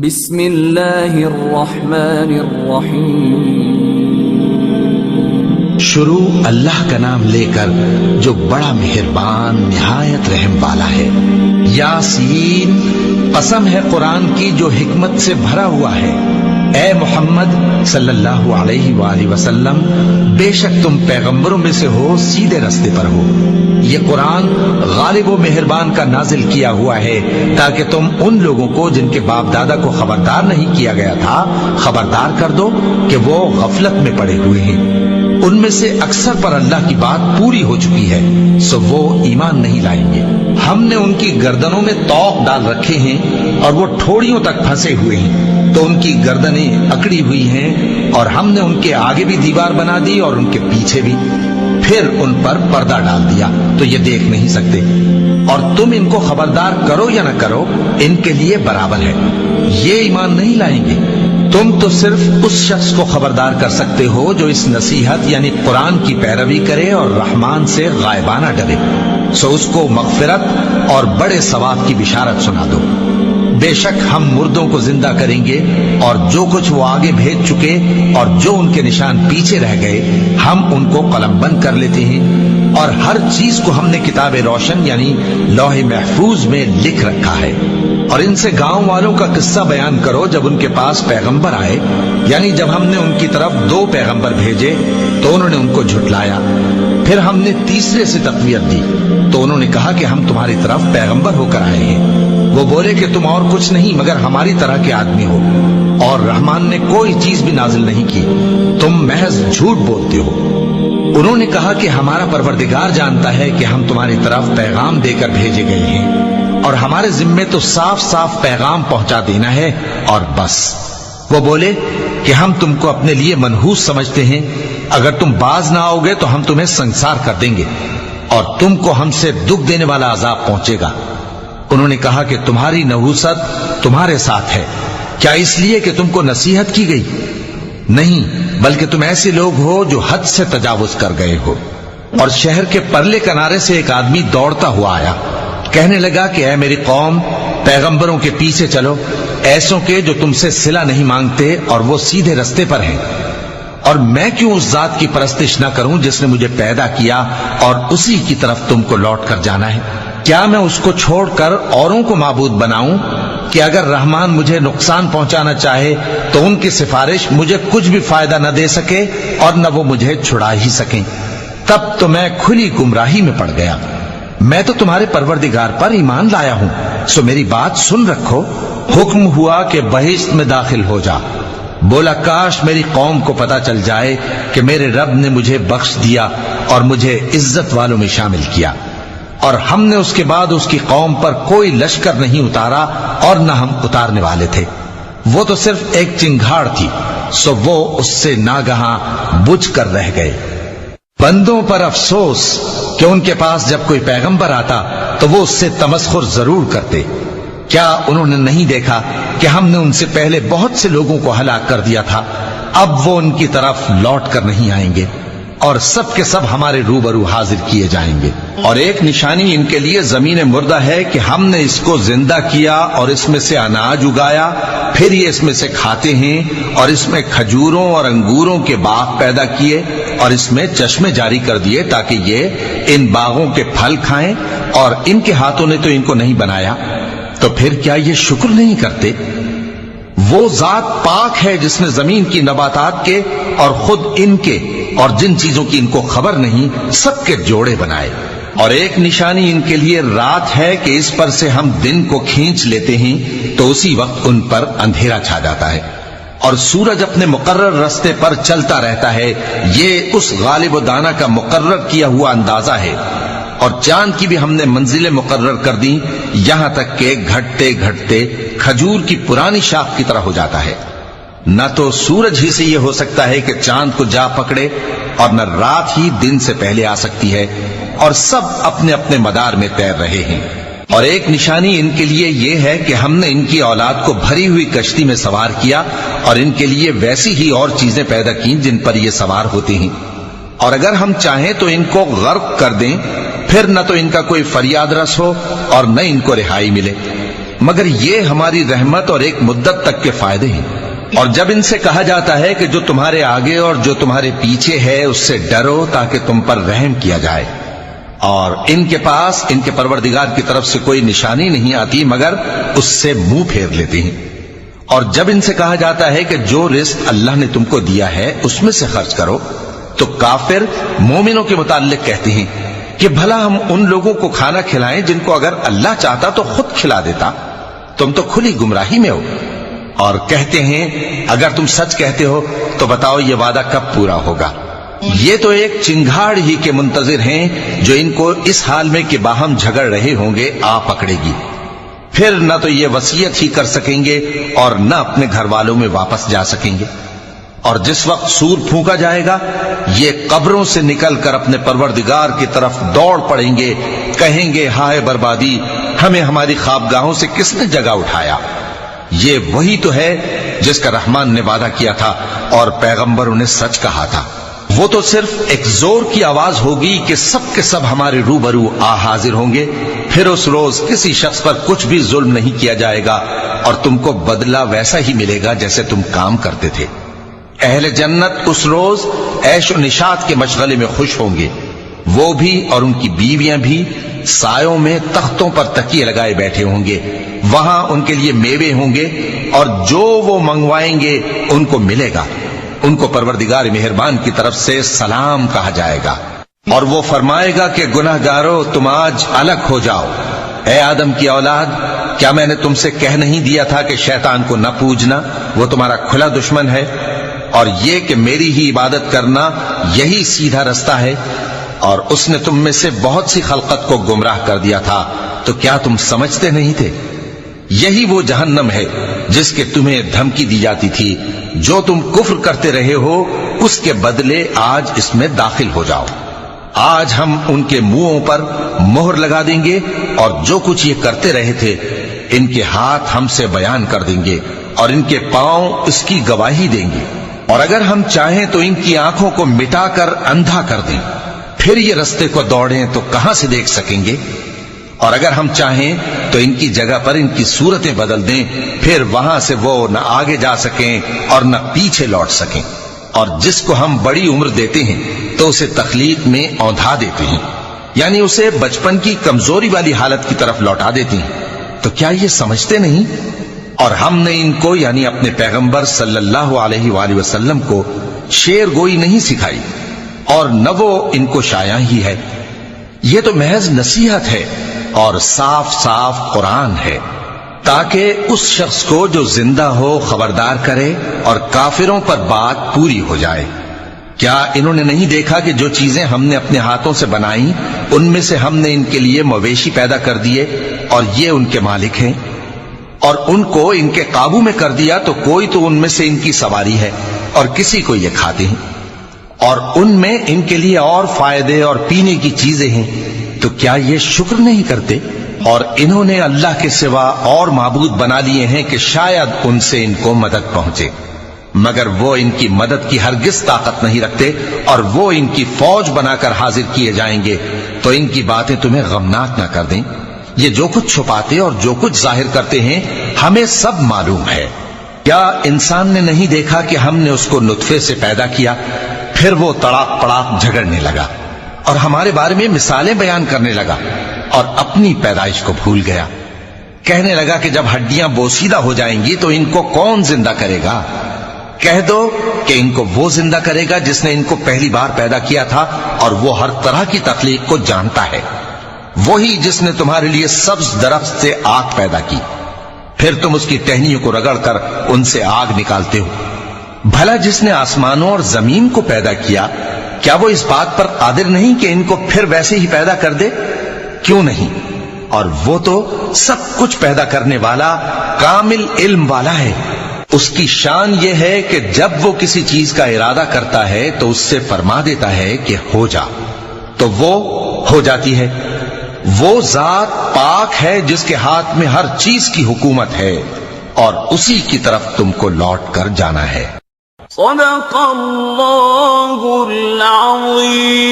بسم اللہ الرحمن الرحیم۔ شروع اللہ کا نام لے کر جو بڑا مہربان نہایت رحم والا ہے۔ یاسین، قسم ہے قرآن کی جو حکمت سے بھرا ہوا ہے۔ اے محمد صلی اللہ علیہ وآلہ وسلم، بے شک تم پیغمبروں میں سے ہو، سیدھے رستے پر ہو۔ یہ قرآن غالب و مہربان کا نازل کیا ہوا ہے تاکہ تم ان لوگوں کو جن کے باپ دادا کو خبردار نہیں کیا گیا تھا خبردار کر دو کہ وہ غفلت میں پڑے ہوئے ہیں۔ ان میں سے اکثر پر اللہ کی بات پوری ہو چکی ہے، سو وہ ایمان نہیں لائیں گے۔ ہم نے ان کی گردنوں میں طوق ڈال رکھے ہیں اور وہ ٹھوڑیوں تک پھنسے ہوئے ہیں، تو ان کی گردنیں اکڑی ہوئی ہیں، اور ہم نے ان کے آگے بھی دیوار بنا دی اور ان کے پیچھے بھی، پھر ان پر پردہ ڈال دیا تو یہ دیکھ نہیں سکتے۔ اور تم ان کو خبردار کرو یا نہ کرو، ان کے لیے برابر ہے، یہ ایمان نہیں لائیں گے۔ تم تو صرف اس شخص کو خبردار کر سکتے ہو جو اس نصیحت یعنی قرآن کی پیروی کرے اور رحمان سے غائبانہ ڈرے، سو اس کو مغفرت اور بڑے ثواب کی بشارت سنا دو۔ بے شک ہم مردوں کو زندہ کریں گے، اور جو کچھ وہ آگے بھیج چکے اور جو ان کے نشان پیچھے رہ گئے ہم ان کو قلم بند کر لیتے ہیں، اور ہر چیز کو ہم نے کتاب روشن یعنی لوح محفوظ میں لکھ رکھا ہے۔ اور ان سے گاؤں والوں کا قصہ بیان کرو جب ان کے پاس پیغمبر آئے، یعنی جب ہم نے ان کی طرف 2 پیغمبر بھیجے تو انہوں نے ان کو جھٹلایا، پھر ہم نے تیسرے سے تقویت دی تو انہوں نے کہا کہ ہم تمہاری طرف پیغمبر ہو کر آئے ہیں۔ وہ بولے کہ تم اور کچھ نہیں مگر ہماری طرح کے آدمی ہو، اور رحمان نے کوئی چیز بھی نازل نہیں کی، تم محض جھوٹ بولتے ہو۔ انہوں نے کہا کہ ہمارا پروردگار جانتا ہے کہ ہم تمہاری طرف پیغام دے کر بھیجے گئے ہیں، اور ہمارے ذمے تو صاف صاف پیغام پہنچا دینا ہے اور بس۔ وہ بولے کہ ہم تم کو اپنے لیے منحوس سمجھتے ہیں، اگر تم باز نہ آؤ گے تو ہم تمہیں سنسار کر دیں گے، اور تم کو ہم سے دکھ دینے والا عذاب پہنچے گا۔ انہوں نے کہا کہ تمہاری نحوست تمہارے ساتھ ہے، کیا اس لیے کہ تم کو نصیحت کی گئی؟ نہیں، بلکہ تم ایسے لوگ ہو جو حد سے تجاوز کر گئے ہو۔ اور شہر کے پرلے کنارے سے ایک آدمی دوڑتا ہوا آیا، کہنے لگا کہ اے میری قوم، پیغمبروں کے پیچھے چلو، ایسوں کے جو تم سے صلہ نہیں مانگتے اور وہ سیدھے رستے پر ہیں۔ اور میں کیوں اس ذات کی پرستش نہ کروں جس نے مجھے پیدا کیا اور اسی کی طرف تم کو لوٹ کر جانا ہے؟ کیا میں اس کو چھوڑ کر اوروں کو معبود بناؤں کہ اگر رحمان مجھے نقصان پہنچانا چاہے تو ان کی سفارش مجھے کچھ بھی فائدہ نہ دے سکے اور نہ وہ مجھے چھڑا ہی سکیں؟ تب تو میں کھلی گمراہی میں پڑ گیا۔ میں تو تمہارے پروردگار پر ایمان لایا ہوں، سو میری بات سن رکھو۔ حکم ہوا کہ بہشت میں داخل ہو جا۔ بولا کاش میری قوم کو پتا چل جائے کہ میرے رب نے مجھے بخش دیا اور مجھے عزت والوں میں شامل کیا، اور ہم نے اس کے بعد اس کی قوم پر کوئی لشکر نہیں اتارا اور نہ ہم اتارنے والے تھے۔ وہ تو صرف ایک چنگھاڑ تھی، سو وہ اس سے ناگہاں بجھ کر رہ گئے۔ بندوں پر افسوس کہ ان کے پاس جب کوئی پیغمبر آتا تو وہ اس سے تمسخر ضرور کرتے۔ کیا انہوں نے نہیں دیکھا کہ ہم نے ان سے پہلے بہت سے لوگوں کو ہلاک کر دیا تھا؟ اب وہ ان کی طرف لوٹ کر نہیں آئیں گے، اور سب کے سب ہمارے روبرو حاضر کیے جائیں گے۔ اور ایک نشانی ان کے لیے زمین مردہ ہے کہ ہم نے اس کو زندہ کیا اور اس میں سے اناج اگایا، پھر یہ اس میں سے کھاتے ہیں، اور اس میں کھجوروں اور انگوروں کے باغ پیدا کیے اور اس میں چشمے جاری کر دیے تاکہ یہ ان باغوں کے پھل کھائیں، اور ان کے ہاتھوں نے تو ان کو نہیں بنایا، تو پھر کیا یہ شکر نہیں کرتے؟ وہ ذات پاک ہے جس نے زمین کی نباتات کے اور خود ان کے اور جن چیزوں کی ان کو خبر نہیں سب کے جوڑے بنائے۔ اور ایک نشانی ان کے لیے رات ہے کہ اس پر سے ہم دن کو کھینچ لیتے ہیں تو اسی وقت ان پر اندھیرا چھا جاتا ہے، اور سورج اپنے مقرر راستے پر چلتا رہتا ہے۔ یہ اس غالب و دانا کا مقرر کیا ہوا اندازہ ہے۔ اور چاند کی بھی ہم نے منزلیں مقرر کر دی، یہاں تک کہ گھٹتے گھٹتے کھجور کی پرانی شاخ کی طرح ہو جاتا ہے۔ نہ تو سورج ہی سے یہ ہو سکتا ہے کہ چاند کو جا پکڑے، اور نہ رات ہی دن سے پہلے آ سکتی ہے، اور سب اپنے اپنے مدار میں تیر رہے ہیں۔ اور ایک نشانی ان کے لیے یہ ہے کہ ہم نے ان کی اولاد کو بھری ہوئی کشتی میں سوار کیا، اور ان کے لیے ویسی ہی اور چیزیں پیدا کی جن پر یہ سوار ہوتے ہیں، اور اگر ہم چاہیں تو ان کو غرق کر دیں، پھر نہ تو ان کا کوئی فریاد رس ہو اور نہ ان کو رہائی ملے۔ مگر یہ ہماری رحمت اور ایک مدت تک کے فائدے ہیں۔ اور جب ان سے کہا جاتا ہے کہ جو تمہارے آگے اور جو تمہارے پیچھے ہے اس سے ڈرو تاکہ تم پر رحم کیا جائے، اور ان کے پاس ان کے پروردگار کی طرف سے کوئی نشانی نہیں آتی مگر اس سے منہ پھیر لیتے ہیں۔ اور جب ان سے کہا جاتا ہے کہ جو رزق اللہ نے تم کو دیا ہے اس میں سے خرچ کرو، تو کافر مومنوں کے متعلق کہتے ہیں کہ بھلا ہم ان لوگوں کو کھانا کھلائیں جن کو اگر اللہ چاہتا تو خود کھلا دیتا، تم تو کھلی گمراہی میں ہو۔ اور کہتے ہیں اگر تم سچ کہتے ہو تو بتاؤ یہ وعدہ کب پورا ہوگا۔ یہ تو ایک چنگھاڑ ہی کے منتظر ہیں جو ان کو اس حال میں کہ باہم جھگڑ رہے ہوں گے آ پکڑے گی، پھر نہ تو یہ وصیت ہی کر سکیں گے اور نہ اپنے گھر والوں میں واپس جا سکیں گے۔ اور جس وقت سور پھونکا جائے گا یہ قبروں سے نکل کر اپنے پروردگار کی طرف دوڑ پڑیں گے، کہیں گے ہائے بربادی، ہمیں ہماری خوابگاہوں سے کس نے جگہ اٹھایا۔ یہ وہی تو ہے جس کا رحمان نے وعدہ کیا تھا اور پیغمبروں نے سچ کہا تھا۔ وہ تو صرف ایک زور کی آواز ہوگی کہ سب کے سب ہمارے روبرو آ حاضر ہوں گے، پھر اس روز کسی شخص پر کچھ بھی ظلم نہیں کیا جائے گا اور تم کو بدلہ ویسا ہی ملے گا جیسے تم کام کرتے تھے۔ اہل جنت اس روز عیش و نشاط کے مشغلے میں خوش ہوں گے، وہ بھی اور ان کی بیویاں بھی سایوں میں تختوں پر تکیے لگائے بیٹھے ہوں گے، وہاں ان کے لیے میوے ہوں گے اور جو وہ منگوائیں گے ان کو ملے گا۔ ان کو پروردگار مہربان کی طرف سے سلام کہا جائے گا، اور وہ فرمائے گا کہ گناہگارو تم آج الگ ہو جاؤ۔ اے آدم کی اولاد، کیا میں نے تم سے کہہ نہیں دیا تھا کہ شیطان کو نہ پوجنا، وہ تمہارا کھلا دشمن ہے، اور یہ کہ میری ہی عبادت کرنا یہی سیدھا رستہ ہے؟ اور اس نے تم میں سے بہت سی خلقت کو گمراہ کر دیا تھا، تو کیا تم سمجھتے نہیں تھے؟ یہی وہ جہنم ہے جس کے تمہیں دھمکی دی جاتی تھی، جو تم کفر کرتے رہے ہو اس کے بدلے آج اس میں داخل ہو جاؤ۔ آج ہم ان کے منہوں پر مہر لگا دیں گے اور جو کچھ یہ کرتے رہے تھے ان کے ہاتھ ہم سے بیان کر دیں گے اور ان کے پاؤں اس کی گواہی دیں گے، اور اگر ہم چاہیں تو ان کی آنکھوں کو مٹا کر اندھا کر دیں، پھر یہ رستے کو دوڑیں تو کہاں سے دیکھ سکیں گے؟ اور اگر ہم چاہیں تو ان کی جگہ پر ان کی صورتیں بدل دیں، پھر وہاں سے وہ نہ آگے جا سکیں اور نہ پیچھے لوٹ سکیں۔ اور جس کو ہم بڑی عمر دیتے ہیں تو اسے تخلیق میں اوندھا دیتے ہیں، یعنی اسے بچپن کی کمزوری والی حالت کی طرف لوٹا دیتے ہیں۔ تو کیا یہ سمجھتے نہیں؟ اور ہم نے ان کو یعنی اپنے پیغمبر صلی اللہ علیہ وآلہ وسلم کو شعر گوئی نہیں سکھائی، اور نہ وہ ان کو شایع ہی ہے، یہ تو محض نصیحت ہے اور صاف صاف قرآن ہے، تاکہ اس شخص کو جو زندہ ہو خبردار کرے اور کافروں پر بات پوری ہو جائے۔ کیا انہوں نے نہیں دیکھا کہ جو چیزیں ہم نے اپنے ہاتھوں سے بنائیں ان میں سے ہم نے ان کے لیے مویشی پیدا کر دیے اور یہ ان کے مالک ہیں، اور ان کو ان کے قابو میں کر دیا تو کوئی تو ان میں سے ان کی سواری ہے اور کسی کو یہ کھاتے ہیں، اور ان میں ان کے لیے اور فائدے اور پینے کی چیزیں ہیں، تو کیا یہ شکر نہیں کرتے؟ اور انہوں نے اللہ کے سوا اور معبود بنا لیے ہیں کہ شاید ان سے ان کو مدد پہنچے، مگر وہ ان کی مدد کی ہرگز طاقت نہیں رکھتے، اور وہ ان کی فوج بنا کر حاضر کیے جائیں گے تو ان کی باتیں تمہیں غمناک نہ کر دیں۔ یہ جو کچھ چھپاتے اور جو کچھ ظاہر کرتے ہیں ہمیں سب معلوم ہے۔ کیا انسان نے نہیں دیکھا کہ ہم نے اس کو نطفے سے پیدا کیا، پھر وہ تڑاک پڑاک جھگڑنے لگا اور ہمارے بارے میں مثالیں بیان کرنے لگا اور اپنی پیدائش کو بھول گیا، کہنے لگا کہ جب ہڈیاں بوسیدہ ہو جائیں گی تو ان کو کون زندہ کرے گا؟ کہہ دو کہ ان کو وہ زندہ کرے گا جس نے ان کو پہلی بار پیدا کیا تھا، اور وہ ہر طرح کی تخلیق کو جانتا ہے، وہی جس نے تمہارے لیے سبز درخت سے آگ پیدا کی، پھر تم اس کی ٹہنیوں کو رگڑ کر ان سے آگ نکالتے ہو۔ بھلا جس نے آسمانوں اور زمین کو پیدا کیا، کیا وہ اس بات پر قادر نہیں کہ ان کو پھر ویسے ہی پیدا کر دے؟ کیوں نہیں؟ اور وہ تو سب کچھ پیدا کرنے والا کامل علم والا ہے۔ اس کی شان یہ ہے کہ جب وہ کسی چیز کا ارادہ کرتا ہے تو اس سے فرما دیتا ہے کہ ہو جا، تو وہ ہو جاتی ہے۔ وہ ذات پاک ہے جس کے ہاتھ میں ہر چیز کی حکومت ہے، اور اسی کی طرف تم کو لوٹ کر جانا ہے۔ صدق اللہ العظیم۔